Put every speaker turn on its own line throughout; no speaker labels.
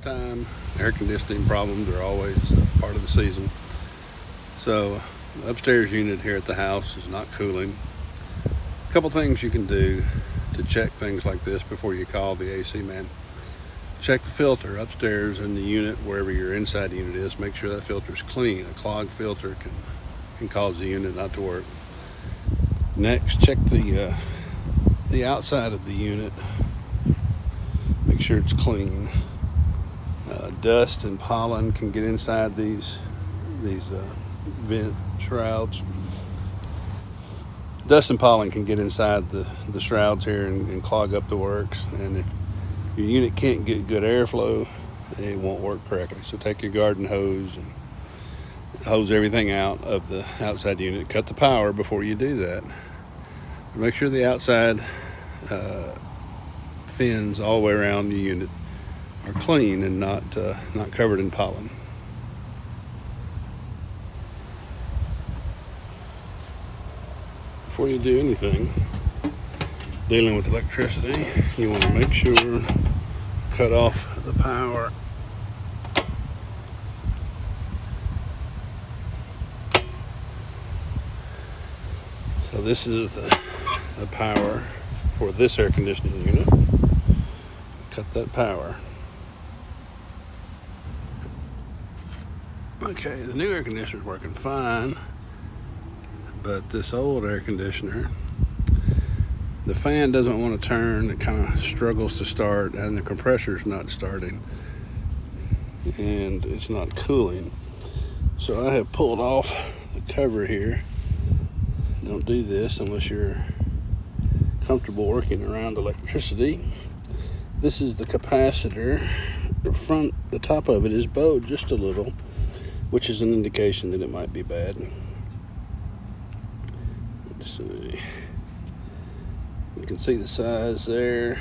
Summertime, air conditioning problems are always part of the season. So the upstairs unit here at the house is not cooling. A couple things you can do to check things like this before you call the AC man. Check the filter upstairs in the unit, wherever your inside unit is. Make sure that filter is clean. A clogged filter can cause the unit not to work. Next, check the outside of the unit. Make sure it's clean. Dust and pollen can get inside these vent shrouds. Dust and pollen can get inside the shrouds here and clog up the works. And if your unit can't get good airflow, it won't work correctly. So take your garden hose and hose everything out of the outside unit. Cut the power before you do that. Make sure the outside fins all the way around the unit are clean and not covered in pollen. Before you do anything dealing with electricity, you want to make sure cut off the power. So this is the power for this air conditioning unit. Cut that power. Okay, the new air conditioner is working fine, but this old air conditioner, the fan doesn't want to turn. It kind of struggles to start, and the compressor is not starting, and it's not cooling. So I have pulled off the cover here. Don't do this unless you're comfortable working around electricity. This is the capacitor. The top of it is bowed just a little, which is an indication that it might be bad. Let's see. You can see the size there.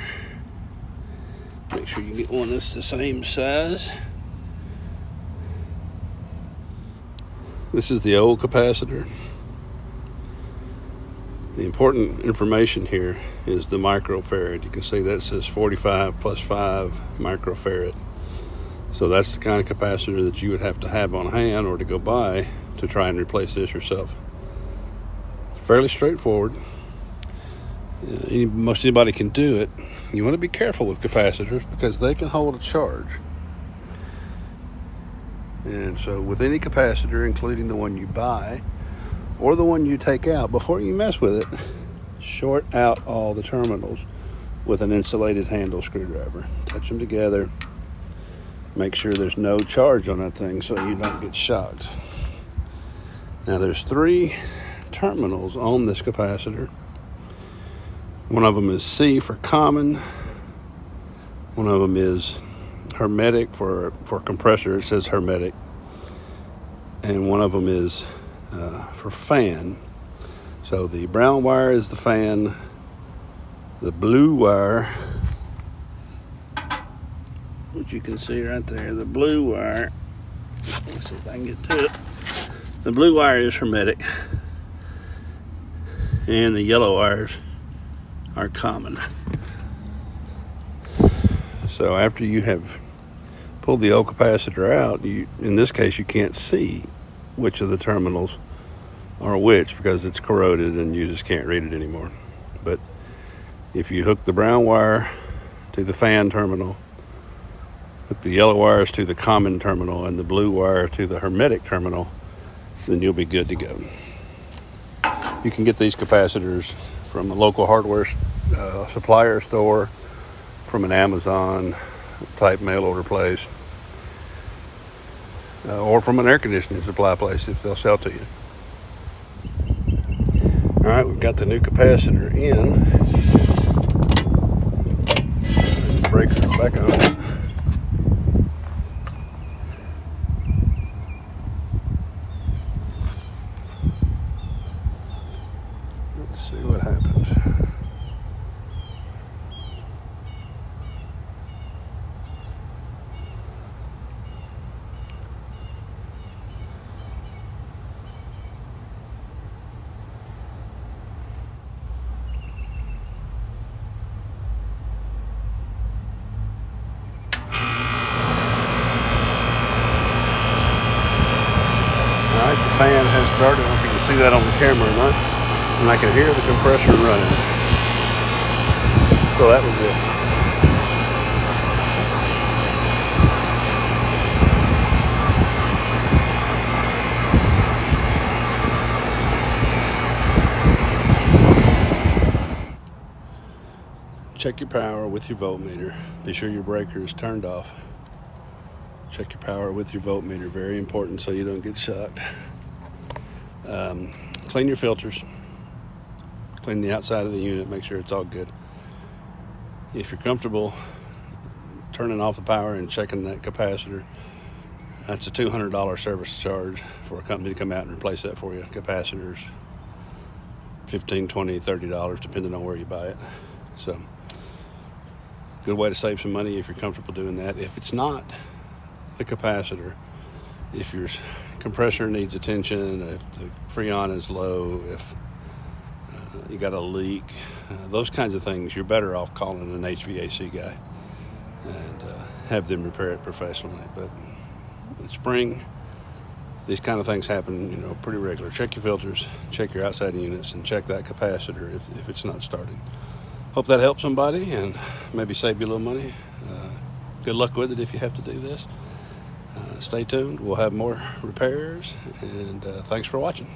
Make sure you get one that's the same size. This is the old capacitor. The important information here is the microfarad. You can see that says 45 plus 5 microfarad. So that's the kind of capacitor that you would have to have on hand or to go buy to try and replace this yourself. Fairly straightforward. Most anybody can do it. You want to be careful with capacitors because they can hold a charge. And so with any capacitor, including the one you buy or the one you take out, before you mess with it, short out all the terminals with an insulated handle screwdriver. Touch them together. Make sure there's no charge on that thing so you don't get shocked. Now there's 3 terminals on this capacitor. One of them is C for common. One of them is HERMITIC for compressor. It says HERMITIC. And one of them is for fan. So the brown wire is the fan. The blue wire, which you can see right there, the blue wire, let's see if I can get to it. The blue wire is HERMITIC, and the yellow wires are common. So after you have pulled the old capacitor out, in this case you can't see which of the terminals are which because it's corroded and you just can't read it anymore. But if you hook the brown wire to the fan terminal, hook the yellow wires to the common terminal, and the blue wire to the HERMITIC terminal, then you'll be good to go. You can get these capacitors from a local hardware supplier store, from an Amazon type mail order place, or from an air conditioning supply place if they'll sell to you. All right, we've got the new capacitor in. The brakes are back on. Let's see what happens. fan has started. I don't know if you can see that on the camera or not. And I can hear the compressor running. So that was it. Check your power with your voltmeter. Be sure your breaker is turned off. Check your power with your voltmeter. Very important so you don't get shocked. Clean your filters. Clean the outside of the unit. Make sure it's all good. If you're comfortable turning off the power and checking that capacitor, that's a $200 service charge for a company to come out and replace that for you. Capacitors, $15, $20, $30, depending on where you buy it. So, good way to save some money if you're comfortable doing that. If it's not the capacitor, if your compressor needs attention, if the freon is low, if you got a leak, those kinds of things, you're better off calling an HVAC guy and have them repair it professionally. But in spring, these kind of things happen, pretty regular. Check your filters, check your outside units, and check that capacitor if it's not starting. Hope that helps somebody and maybe save you a little money. Good luck with it if you have to do this. Stay tuned. We'll have more repairs, and thanks for watching.